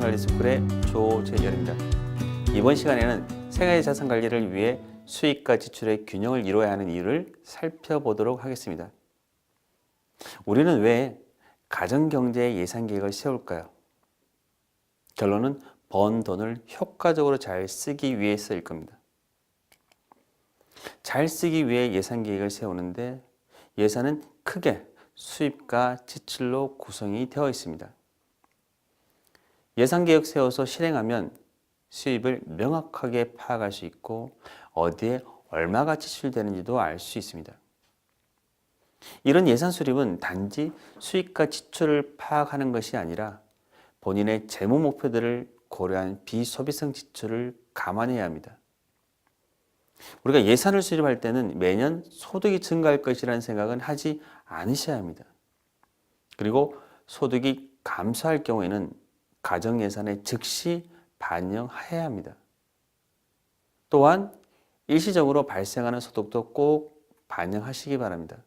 생활자산관리 스쿨의 조재열입니다. 이번 시간에는 생활자산관리를 위해 수입과 지출의 균형을 이루어야 하는 이유를 살펴보도록 하겠습니다. 우리는 왜 가정경제 예산계획을 세울까요? 결론은 번 돈을 효과적으로 잘 쓰기 위해서일 겁니다. 잘 쓰기 위해 예산계획을 세우는데 예산은 크게 수입과 지출로 구성이 되어 있습니다. 예산계획 세워서 실행하면 수입을 명확하게 파악할 수 있고 어디에 얼마가 지출되는지도 알 수 있습니다. 이런 예산 수립은 단지 수입과 지출을 파악하는 것이 아니라 본인의 재무 목표들을 고려한 비소비성 지출을 감안해야 합니다. 우리가 예산을 수립할 때는 매년 소득이 증가할 것이라는 생각은 하지 않으셔야 합니다. 그리고 소득이 감소할 경우에는 가정 예산에 즉시 반영해야 합니다. 또한 일시적으로 발생하는 소득도 꼭 반영하시기 바랍니다.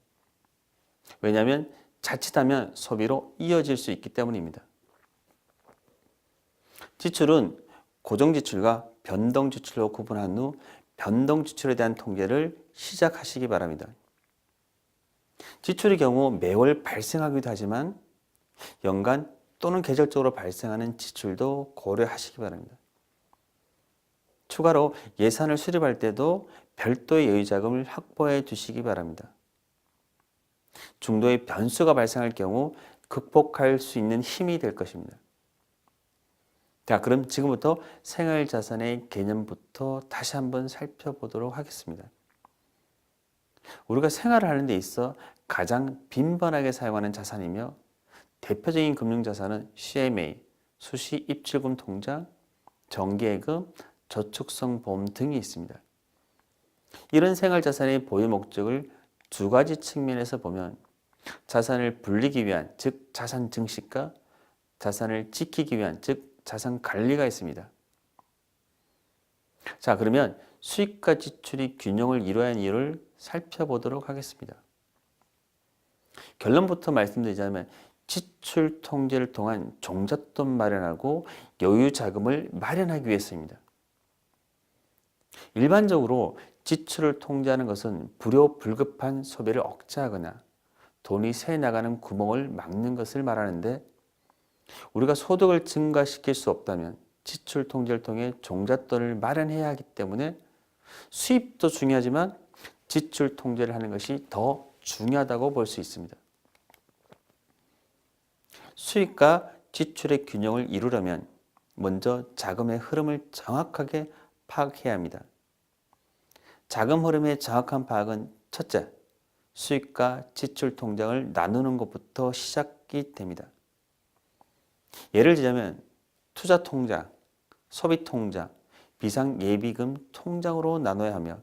왜냐하면 자칫하면 소비로 이어질 수 있기 때문입니다. 지출은 고정지출과 변동지출로 구분한 후 변동지출에 대한 통계를 시작하시기 바랍니다. 지출의 경우 매월 발생하기도 하지만 연간 또는 계절적으로 발생하는 지출도 고려하시기 바랍니다. 추가로 예산을 수립할 때도 별도의 여유자금을 확보해 두시기 바랍니다. 중도의 변수가 발생할 경우 극복할 수 있는 힘이 될 것입니다. 자, 그럼 지금부터 생활자산의 개념부터 다시 한번 살펴보도록 하겠습니다. 우리가 생활을 하는 데 있어 가장 빈번하게 사용하는 자산이며 대표적인 금융자산은 CMA, 수시 입출금 통장, 정기예금, 저축성 보험 등이 있습니다. 이런 생활자산의 보유 목적을 두 가지 측면에서 보면 자산을 불리기 위한, 즉 자산 증식과 자산을 지키기 위한, 즉 자산 관리가 있습니다. 자, 그러면 수입과 지출이 균형을 이루어야 하는 이유를 살펴보도록 하겠습니다. 결론부터 말씀드리자면 지출 통제를 통한 종잣돈 마련하고 여유 자금을 마련하기 위해서입니다. 일반적으로 지출을 통제하는 것은 불효불급한 소비를 억제하거나 돈이 새 나가는 구멍을 막는 것을 말하는데 우리가 소득을 증가시킬 수 없다면 지출 통제를 통해 종잣돈을 마련해야 하기 때문에 수입도 중요하지만 지출 통제를 하는 것이 더 중요하다고 볼 수 있습니다. 수입과 지출의 균형을 이루려면 먼저 자금의 흐름을 정확하게 파악해야 합니다. 자금 흐름의 정확한 파악은 첫째, 수입과 지출 통장을 나누는 것부터 시작이 됩니다. 예를 들자면 투자 통장, 소비 통장, 비상 예비금 통장으로 나눠야 하며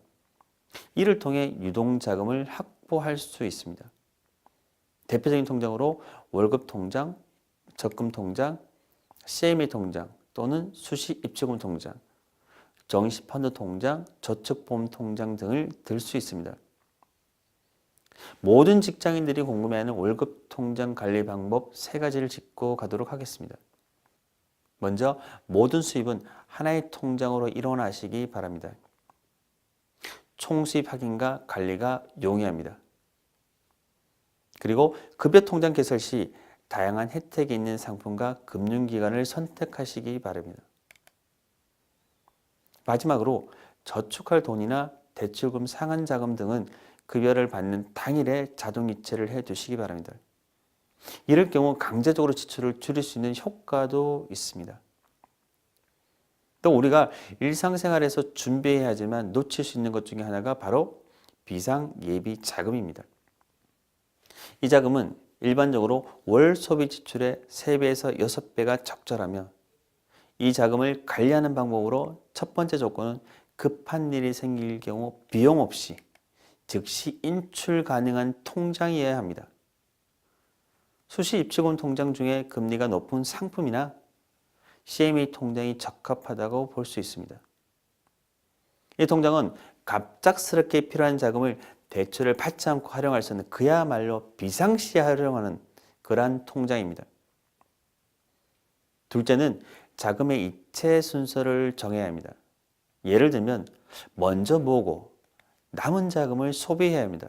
이를 통해 유동 자금을 확보할 수 있습니다. 대표적인 통장으로 월급 통장, 적금 통장, CMA 통장 또는 수시 입출금 통장, 정시펀드 통장, 저축보험 통장 등을 들 수 있습니다. 모든 직장인들이 궁금해하는 월급 통장 관리 방법 세 가지를 짚고 가도록 하겠습니다. 먼저 모든 수입은 하나의 통장으로 일원하시기 바랍니다. 총수입 확인과 관리가 용이합니다. 그리고 급여 통장 개설 시 다양한 혜택이 있는 상품과 금융기관을 선택하시기 바랍니다. 마지막으로 저축할 돈이나 대출금 상환 자금 등은 급여를 받는 당일에 자동 이체를 해 두시기 바랍니다. 이럴 경우 강제적으로 지출을 줄일 수 있는 효과도 있습니다. 또 우리가 일상생활에서 준비해야 하지만 놓칠 수 있는 것 중에 하나가 바로 비상 예비 자금입니다. 이 자금은 일반적으로 월 소비 지출의 3배에서 6배가 적절하며 이 자금을 관리하는 방법으로 첫 번째 조건은 급한 일이 생길 경우 비용 없이 즉시 인출 가능한 통장이어야 합니다. 수시 입출금 통장 중에 금리가 높은 상품이나 CMA 통장이 적합하다고 볼 수 있습니다. 이 통장은 갑작스럽게 필요한 자금을 대출을 받지 않고 활용할 수 있는 그야말로 비상시에 활용하는 그러한 통장입니다. 둘째는 자금의 이체 순서를 정해야 합니다. 예를 들면 먼저 모으고 남은 자금을 소비해야 합니다.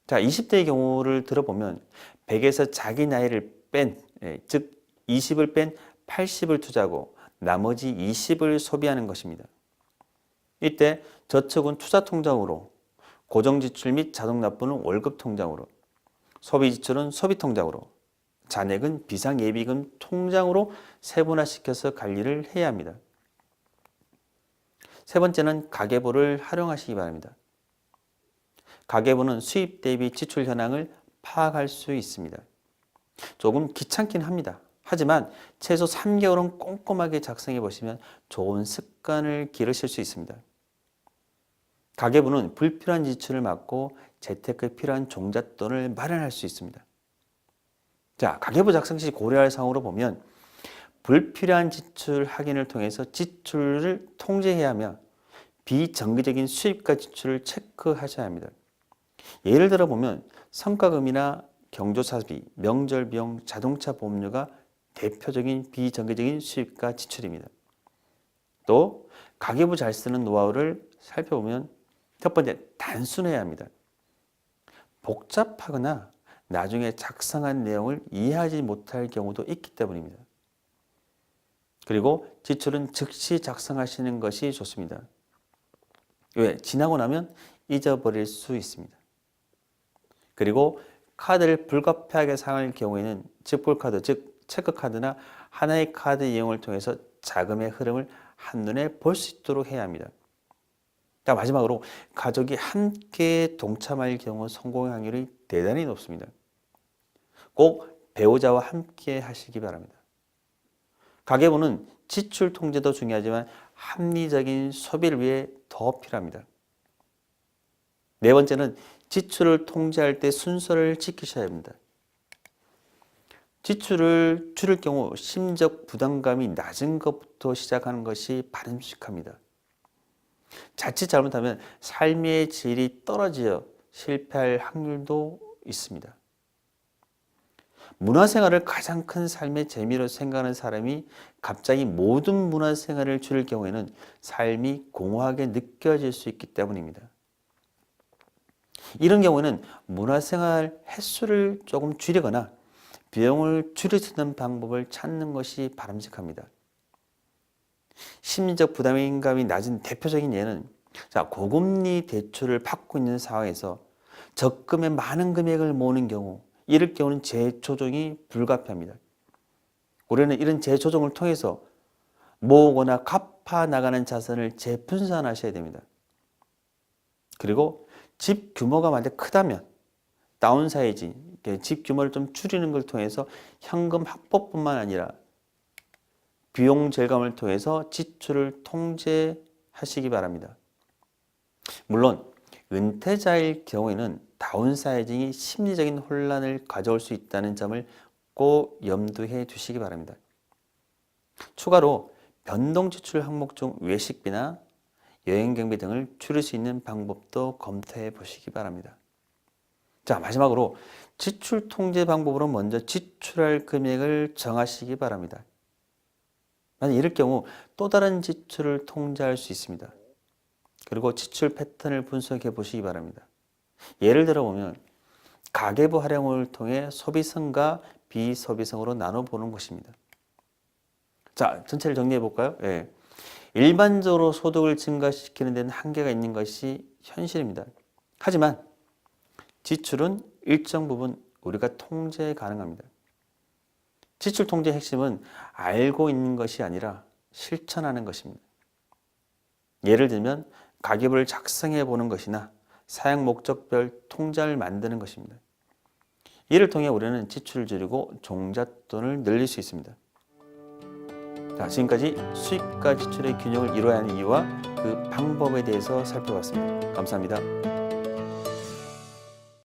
자, 20대의 경우를 들어보면 100에서 자기 나이를 뺀, 즉 20을 뺀 80을 투자하고 나머지 20을 소비하는 것입니다. 이때 저축은 투자 통장으로, 고정 지출 및 자동 납부는 월급 통장으로, 소비 지출은 소비 통장으로, 잔액은 비상 예비금 통장으로 세분화시켜서 관리를 해야 합니다. 세 번째는 가계부를 활용하시기 바랍니다. 가계부는 수입 대비 지출 현황을 파악할 수 있습니다. 조금 귀찮긴 합니다. 하지만 최소 3개월은 꼼꼼하게 작성해 보시면 좋은 습관을 기르실 수 있습니다. 가계부는 불필요한 지출을 막고 재테크에 필요한 종잣돈을 마련할 수 있습니다. 자, 가계부 작성 시 고려할 사항으로 보면 불필요한 지출 확인을 통해서 지출을 통제해야 하며 비정기적인 수입과 지출을 체크하셔야 합니다. 예를 들어 보면 성과금이나 경조사비, 명절 비용, 자동차 보험료가 대표적인 비정기적인 수입과 지출입니다. 또 가계부 잘 쓰는 노하우를 살펴보면 첫 번째, 단순해야 합니다. 복잡하거나 나중에 작성한 내용을 이해하지 못할 경우도 있기 때문입니다. 그리고 지출은 즉시 작성하시는 것이 좋습니다. 왜? 지나고 나면 잊어버릴 수 있습니다. 그리고 카드를 불가피하게 사용할 경우에는 직불카드, 즉 체크카드나 하나의 카드 이용을 통해서 자금의 흐름을 한눈에 볼 수 있도록 해야 합니다. 자, 마지막으로 가족이 함께 동참할 경우 성공 확률이 대단히 높습니다. 꼭 배우자와 함께 하시기 바랍니다. 가계부는 지출 통제도 중요하지만 합리적인 소비를 위해 더 필요합니다. 네 번째는 지출을 통제할 때 순서를 지키셔야 합니다. 지출을 줄일 경우 심적 부담감이 낮은 것부터 시작하는 것이 바람직합니다. 자칫 잘못하면 삶의 질이 떨어져 실패할 확률도 있습니다. 문화생활을 가장 큰 삶의 재미로 생각하는 사람이 갑자기 모든 문화생활을 줄일 경우에는 삶이 공허하게 느껴질 수 있기 때문입니다. 이런 경우에는 문화생활 횟수를 조금 줄이거나 비용을 줄일 수 있는 방법을 찾는 것이 바람직합니다. 심리적 부담감이 낮은 대표적인 예는 고금리 대출을 받고 있는 상황에서 적금에 많은 금액을 모으는 경우, 이럴 경우는 재조정이 불가피합니다. 우리는 이런 재조정을 통해서 모으거나 갚아 나가는 자산을 재분산하셔야 됩니다. 그리고 집 규모가 만약 크다면 다운사이징, 집 규모를 좀 줄이는 걸 통해서 현금 확보뿐만 아니라 비용 절감을 통해서 지출을 통제하시기 바랍니다. 물론 은퇴자일 경우에는 다운사이징이 심리적인 혼란을 가져올 수 있다는 점을 꼭 염두해 두시기 바랍니다. 추가로 변동지출 항목 중 외식비나 여행 경비 등을 줄일 수 있는 방법도 검토해 보시기 바랍니다. 자, 마지막으로 지출 통제 방법으로 먼저 지출할 금액을 정하시기 바랍니다. 만약 이럴 경우 또 다른 지출을 통제할 수 있습니다. 그리고 지출 패턴을 분석해 보시기 바랍니다. 예를 들어 보면 가계부 활용을 통해 소비성과 비소비성으로 나눠보는 것입니다. 자, 전체를 정리해 볼까요? 일반적으로 소득을 증가시키는 데는 한계가 있는 것이 현실입니다. 하지만 지출은 일정 부분 우리가 통제 가능합니다. 지출 통제의 핵심은 알고 있는 것이 아니라 실천하는 것입니다. 예를 들면 가계부를 작성해 보는 것이나 사용 목적별 통장을 만드는 것입니다. 이를 통해 우리는 지출을 줄이고 종잣돈을 늘릴 수 있습니다. 자, 지금까지 수입과 지출의 균형을 이루어야 하는 이유와 그 방법에 대해서 살펴봤습니다. 감사합니다.